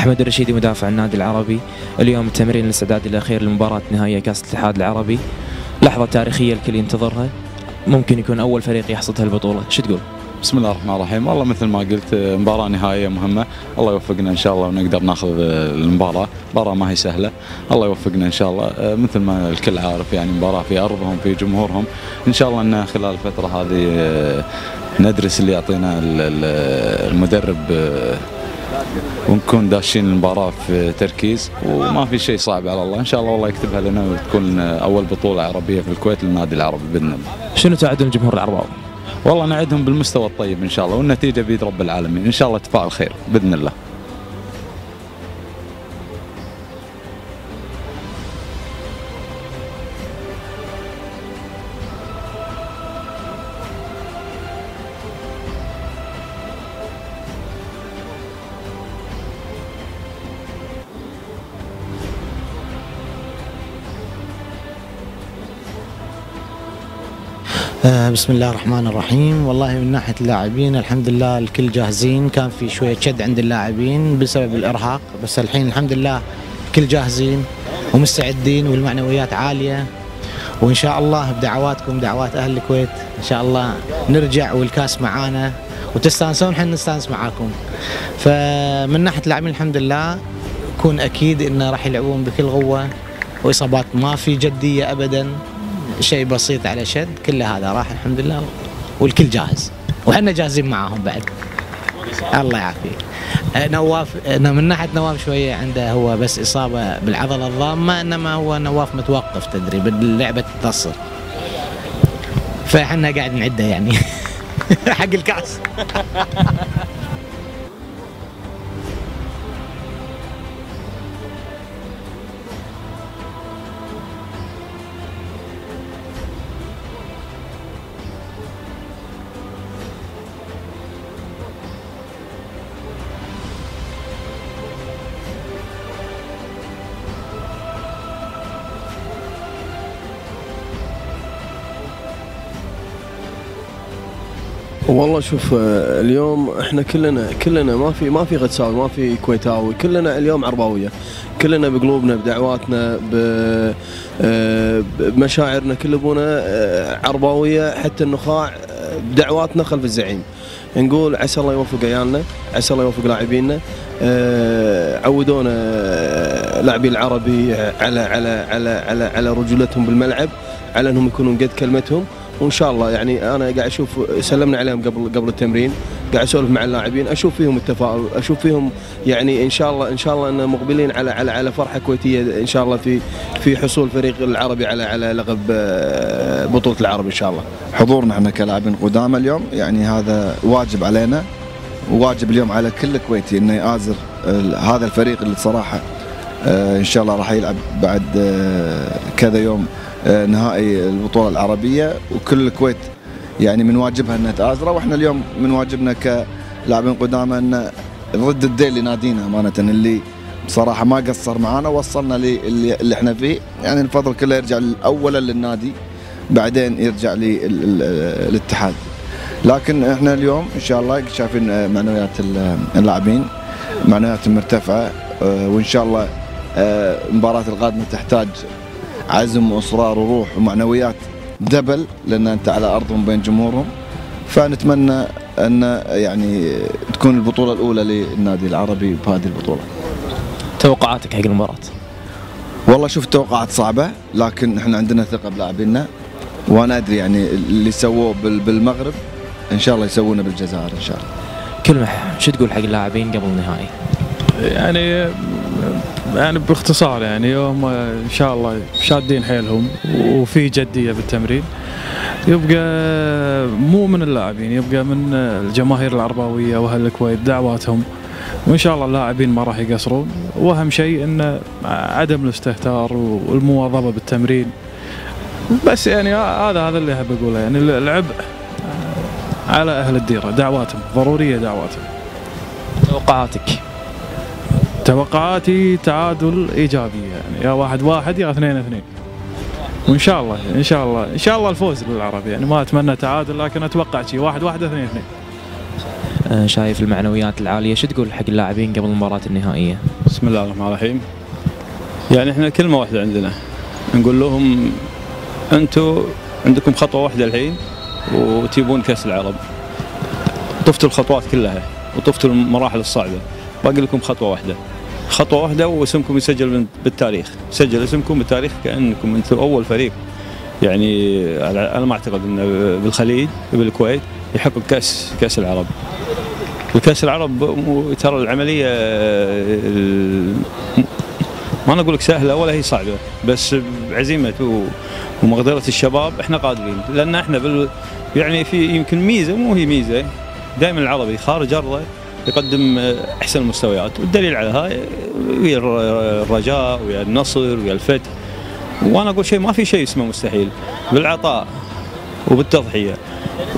أحمد الرشيدي مدافع النادي العربي. اليوم التمرين الاستعداد الأخير لمباراة نهائية كأس الاتحاد العربي، لحظة تاريخية الكل ينتظرها، ممكن يكون أول فريق يحصد هالبطولة، شو تقول؟ بسم الله الرحمن الرحيم. والله مثل ما قلت مباراة نهائية مهمة، الله يوفقنا إن شاء الله ونقدر ناخذ المباراة. مباراة ما هي سهلة، الله يوفقنا إن شاء الله. مثل ما الكل عارف يعني مباراة في أرضهم في جمهورهم، إن شاء الله أن خلال الفترة هذه ندرس اللي يعطينا المدرب ونكون داشين المباراة في تركيز، وما في شيء صعب على الله. إن شاء الله والله يكتبها لنا وتكون أول بطولة عربية في الكويت للنادي العربي بإذن الله. شنو تعدون الجمهور العرباوي؟ والله نعدهم بالمستوى الطيب إن شاء الله، والنتيجة بيد رب العالمين، إن شاء الله تفاعل خير بإذن الله. بسم الله الرحمن الرحيم. والله من ناحية اللاعبين الحمد لله الكل جاهزين، كان في شوية شد عند اللاعبين بسبب الإرهاق، بس الحين الحمد لله الكل جاهزين ومستعدين والمعنويات عالية، وإن شاء الله بدعواتكم دعوات أهل الكويت إن شاء الله نرجع والكاس معانا وتستانسون، حنا نستانس معاكم. فمن ناحية اللاعبين الحمد لله كون أكيد إنه راح يلعبون بكل قوة وإصابات، ما في جدية أبداً، شيء بسيط على شد، كل هذا راح الحمد لله والكل جاهز وحنا جاهزين معاهم بعد. الله يعافيك. نواف من ناحيه نواف شويه عنده هو بس اصابه بالعضله الضامه، انما هو نواف متوقف تدري باللعبه تتصل، فاحنا قاعد نعده يعني حق الكاس. والله شوف، اليوم احنا كلنا ما في غتساوي، ما في كويتاوي، كلنا اليوم عرباويه، كلنا بقلوبنا بدعواتنا بمشاعرنا، كل ابونا عرباويه، حتى النخاع بدعواتنا خلف الزعيم. نقول عسى الله يوفق عيالنا، عسى الله يوفق لاعبينا، عودونا لاعبي العربي على رجولتهم بالملعب، على انهم يكونون قد كلمتهم، وان شاء الله يعني انا قاعد اشوف سلمنا عليهم قبل التمرين، قاعد اسولف مع اللاعبين، اشوف فيهم التفاؤل، اشوف فيهم يعني ان شاء الله ان مقبلين على فرحه كويتيه ان شاء الله في حصول فريق العربي على لقب بطوله العرب ان شاء الله. حضورنا احنا كلاعبين قدامى اليوم يعني هذا واجب علينا، وواجب اليوم على كل كويتي انه يآزر هذا الفريق اللي صراحه ان شاء الله راح يلعب بعد كذا يوم نهائي البطولة العربية، وكل الكويت يعني من واجبها انها تآزره، واحنا اليوم من واجبنا كلاعبين قدامى ان نرد الدين لنادينا امانة، اللي بصراحة ما قصر معانا ووصلنا اللي احنا فيه، يعني الفضل كله يرجع اولا للنادي بعدين يرجع للاتحاد. لكن احنا اليوم ان شاء الله شايفين معنويات اللاعبين، معنوياتهم مرتفعة، وان شاء الله المباراة القادمة تحتاج عزم واصرار وروح ومعنويات دبل، لان انت على ارضهم بين جمهورهم، فنتمنى ان يعني تكون البطوله الاولى للنادي العربي بهذه البطوله. توقعاتك حق المباراه؟ والله شوف توقعات صعبه، لكن احنا عندنا ثقه بلاعبينا، وانا ادري يعني اللي سووه بالمغرب ان شاء الله يسوونه بالجزائر ان شاء الله. كلمه شو تقول حق اللاعبين قبل النهائي؟ يعني باختصار يعني هم ان شاء الله شادين حيلهم وفي جديه بالتمرين، يبقى مو من اللاعبين، يبقى من الجماهير العرباويه واهل الكويت دعواتهم، وان شاء الله اللاعبين ما راح يقصرون، واهم شيء ان عدم الاستهتار والمواظبه بالتمرين بس. يعني هذا اللي احب اقوله، يعني العبء على اهل الديره، دعواتهم ضروريه، دعواتهم. توقعاتي تعادل ايجابي، يعني يا 1-1 يا 2-2، وان شاء الله ان شاء الله الفوز للعرب، يعني ما اتمنى تعادل لكن اتوقع شيء 1-1 2-2. شايف المعنويات العاليه، شو تقول حق اللاعبين قبل المباراه النهائيه؟ بسم الله الرحمن الرحيم. يعني احنا كلمة واحدة عندنا، نقول لهم انتم عندكم خطوة واحدة الحين وتجيبون كأس العرب. طفتوا الخطوات كلها وطفتوا المراحل الصعبة، باقي لكم خطوة واحدة واسمكم يسجل بالتاريخ، سجل اسمكم بالتاريخ كأنكم انتم أول فريق. يعني أنا ما أعتقد أن بالخليج بالكويت يحقق كأس العرب. الكأس العرب ترى العملية ما نقول لك سهلة ولا هي صعبة، بس بعزيمة ومقدرة الشباب احنا قادرين، لأن احنا يعني في يمكن ميزة، مو هي ميزة، دائما العربي خارج أرضه يقدم أحسن المستويات، والدليل على هاي ويا الرجاء ويا النصر ويا الفتح. وأنا أقول ما في شيء اسمه مستحيل، بالعطاء وبالتضحية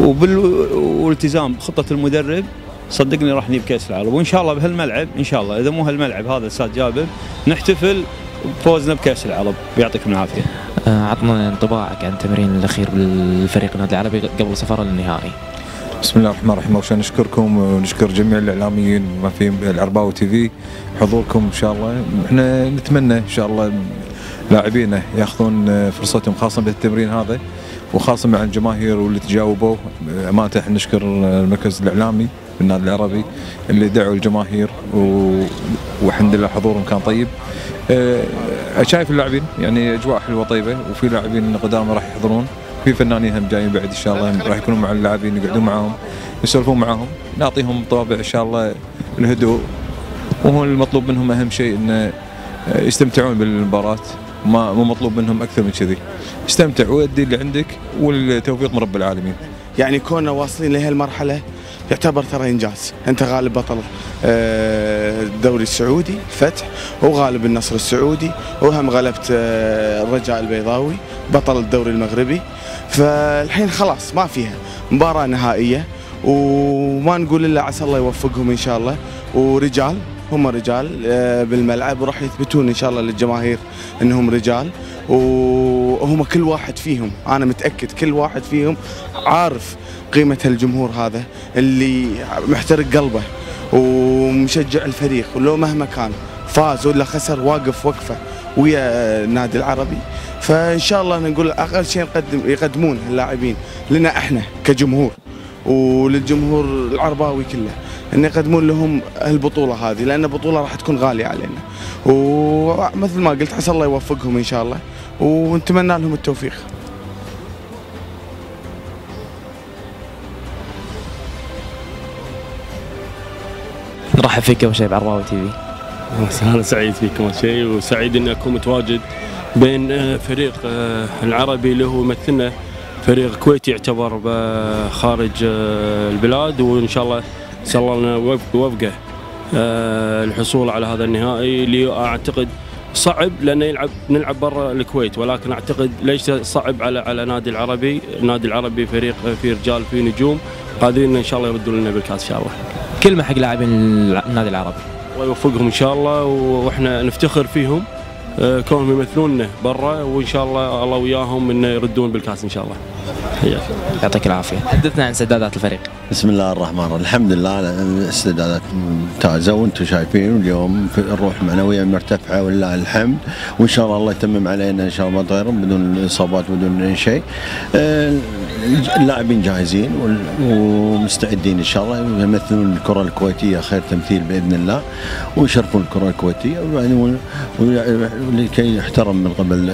والالتزام بخطة المدرب صدقني راح نجيب كأس العرب. وإن شاء الله بهالملعب، إن شاء الله إذا مو هالملعب هذا أستاذ جابر نحتفل بفوزنا بكأس العرب. يعطيكم العافية. عطنا انطباعك عن التمرين الأخير بالفريق النادي العربي قبل سفره للنهائي. بسم الله الرحمن الرحيم. وعشان نشكركم ونشكر جميع الإعلاميين ما فيهم العرباوي تي في، حضوركم إن شاء الله. احنا نتمنى إن شاء الله لاعبينا ياخذون فرصتهم خاصة بالتمرين هذا، وخاصة مع الجماهير واللي تجاوبوا. أمانة احنا نشكر المركز الإعلامي بالنادي العربي اللي دعوا الجماهير والحمد لله حضورهم كان طيب. شايف اللاعبين يعني أجواء حلوة طيبة، وفي لاعبين قدام راح يحضرون، في فنانين هم جايين بعد إن شاء الله راح يكونوا مع اللاعبين، يقعدون معاهم يسولفون معاهم، نعطيهم طابع إن شاء الله الهدوء، وهو المطلوب منهم أهم شيء إنه يستمتعون بالمباراة، مو مطلوب منهم أكثر من كذي. استمتع وأدي اللي عندك والتوفيق من رب العالمين. يعني كوننا واصلين لهالمرحلة يعتبر ترى إنجاز. أنت غالب بطل الدوري السعودي الفتح، وغالب النصر السعودي، وهم غلبت الرجاء البيضاوي بطل الدوري المغربي. فالحين خلاص ما فيها مباراة نهائية، وما نقول إلا عسى الله يوفقهم إن شاء الله. ورجال، هم رجال بالملعب، وراح يثبتون إن شاء الله للجماهير أنهم رجال، وهم كل واحد فيهم أنا متأكد كل واحد فيهم عارف قيمة الجمهور هذا اللي محترق قلبه ومشجع الفريق، ولو مهما كان فاز ولا خسر واقف وقفة ويا النادي العربي. فإن شاء الله نقول أقل شيء يقدمون اللاعبين لنا إحنا كجمهور وللجمهور العرباوي كله، أن يقدمون لهم البطولة هذه، لأن البطولة راح تكون غالية علينا. ومثل ما قلت عسى الله يوفقهم إن شاء الله، ونتمنى لهم التوفيق. نرحب فيك أول شيء بعرباوي تي في. أنا سعيد فيكم أول شيء، وسعيد إني أكون متواجد بين فريق العربي اللي هو يمثلنا، فريق كويتي يعتبر خارج البلاد، وإن شاء الله نسأل الله لنا وفقه الحصول على هذا النهائي اللي أعتقد صعب لأنه نلعب برا الكويت، ولكن أعتقد ليس صعب على نادي العربي. النادي العربي فريق فيه رجال فيه نجوم قادرين إن شاء الله يردون لنا بالكاس إن شاء الله. كلمة حق لاعبين النادي العربي. الله يوفقهم إن شاء الله، وإحنا نفتخر فيهم كونهم يمثلوننا برا، وإن شاء الله الله وياهم إنه يردون بالكاس إن شاء الله. يعطيك العافية. حدثنا عن استعدادات الفريق. بسم الله الرحمن الرحيم. الحمد لله الاستعدادات ممتازة، وانتم شايفين اليوم في الروح المعنوية مرتفعة ولله الحمد، وإن شاء الله يتمم علينا إن شاء الله غيرهم بدون إصابات بدون أي شيء. اللاعبين جاهزين ومستعدين إن شاء الله يمثلون الكرة الكويتية خير تمثيل بإذن الله، ويشرفون الكرة الكويتية ولكي يحترم من قبل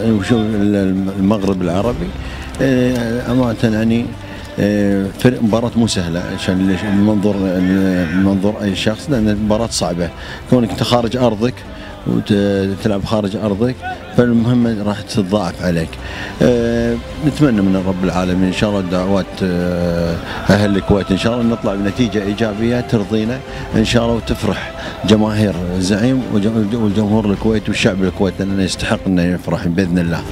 المغرب العربي. أمانة يعني مباراة مو سهلة عشان من منظور أي شخص، لأن المباراة صعبة كونك أنت خارج أرضك وتلعب خارج أرضك، فالمهمة راح تتضاعف عليك. نتمنى من رب العالمين إن شاء الله دعوات أهل الكويت إن شاء الله نطلع بنتيجة إيجابية ترضينا إن شاء الله وتفرح جماهير الزعيم والجمهور الكويت والشعب الكويت، لأنه يستحق أنه يفرح بإذن الله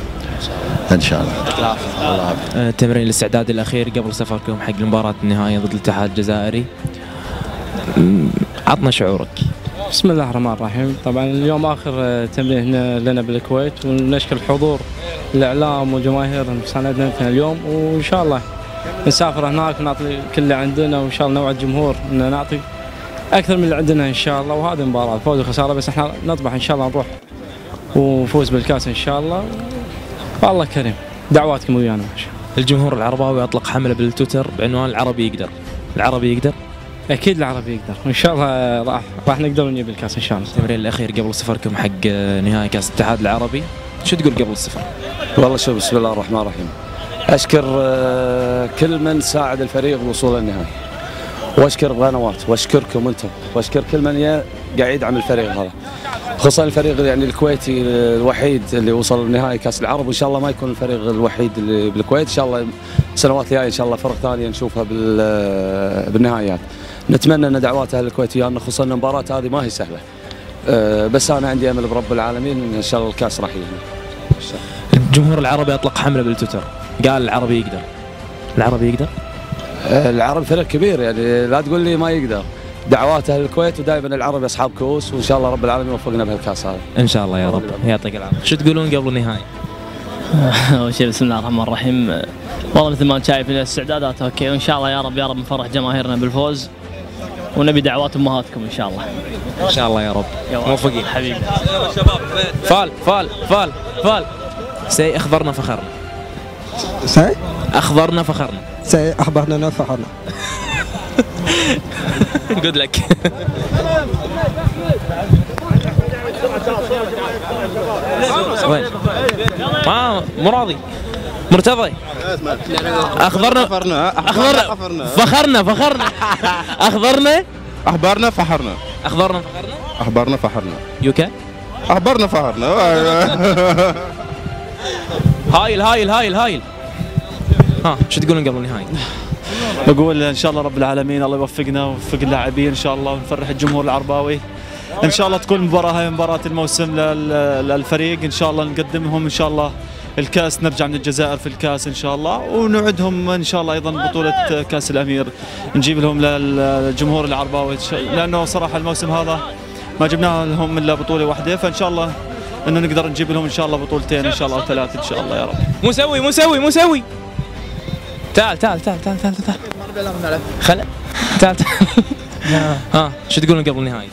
إن شاء الله. تمرين الاستعداد الأخير قبل سفركم حق المباراة النهائية ضد الاتحاد الجزائري، عطنا شعورك. بسم الله الرحمن الرحيم. طبعا اليوم آخر تمرين لنا بالكويت، ونشكر الحضور الإعلام وجماهير مساندنا اليوم، وإن شاء الله نسافر هناك نعطي كل اللي عندنا، وإن شاء الله نوعد الجمهور أن نعطي اكثر من اللي عندنا ان شاء الله، وهذه مباراه فوز وخساره، بس احنا نطمح ان شاء الله نروح ونفوز بالكاس ان شاء الله، والله كريم. دعواتكم ويانا. الجمهور العرباوي اطلق حمله بالتويتر بعنوان العربي يقدر. العربي يقدر؟ اكيد العربي يقدر، وان شاء الله راح نقدر نجيب الكاس ان شاء الله. التمرين الاخير قبل سفركم حق نهائي كاس الاتحاد العربي، شو تقول قبل السفر؟ والله شوف، بسم الله الرحمن الرحيم. اشكر كل من ساعد الفريق بالوصول للنهائي، واشكر القنوات، واشكركم انتم، واشكر كل من قاعد يدعم الفريق هذا، خصوصا الفريق يعني الكويتي الوحيد اللي وصل لنهائي كاس العرب، وان شاء الله ما يكون الفريق الوحيد اللي بالكويت، ان شاء الله السنوات الجايه ان شاء الله فرق ثانيه نشوفها بالنهائيات. نتمنى ان دعوات اهل الكويت ويانا، خصوصا ان المباراه هذه ما هي سهله، بس انا عندي امل برب العالمين ان شاء الله الكاس راح يجي. الجمهور العربي اطلق حمله بالتويتر، قال العربي يقدر. العربي يقدر؟ العرب فريق كبير، يعني لا تقول لي ما يقدر. دعوات اهل الكويت، ودائما العرب اصحاب كؤوس، وان شاء الله رب العالمين يوفقنا بهالكاس هذا ان شاء الله يا رب. يعطيك العافيه. شو تقولون قبل النهائي؟ اول شيء بسم الله الرحمن الرحيم، والله مثل ما انت شايف الاستعدادات اوكي، وان شاء الله يا رب نفرح جماهيرنا بالفوز، ونبي دعوات امهاتكم ان شاء الله. ان شاء الله يا رب. موفقين حبيبي. فال سي اخضرنا فخرنا. سي اخضرنا فخرنا. سي اخبرنا فخرنا. جود لك. وين؟ مو راضي. مرتضي. اخضرنا فخرنا. اخضرنا احبارنا فحرنا. احبارنا فحرنا. يوكا. احبارنا فحرنا. هايل. ها شو تقولون قبل النهائي؟ بقول ان شاء الله رب العالمين الله يوفقنا ويوفق اللاعبين ان شاء الله، ونفرح الجمهور العرباوي. ان شاء الله تكون المباراه هاي مباراه الموسم للفريق، ان شاء الله نقدم لهم ان شاء الله الكاس، نرجع من الجزائر في الكاس ان شاء الله، ونوعدهم ان شاء الله ايضا بطوله كاس الامير نجيب لهم للجمهور العرباوي، لانه صراحه الموسم هذا ما جبنا لهم الا بطوله واحده، فان شاء الله انه نقدر نجيب لهم ان شاء الله بطولتين ان شاء الله، او ثلاث ان شاء الله يا رب. مسوي. تعال خلا. تعال. ها شو تقولون قبل النهائي؟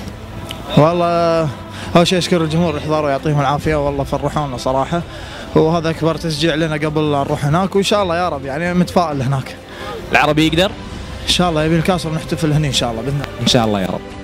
والله اول شيء اشكر الجمهور الحضار ويعطيهم العافيه، والله فرحونا صراحه، وهذا اكبر تشجيع لنا قبل نروح هناك، وان شاء الله يا رب يعني متفائل هناك. العربي يقدر؟ ان شاء الله يبي الكاس ونحتفل هنا ان شاء الله باذن الله. ان شاء الله يا رب.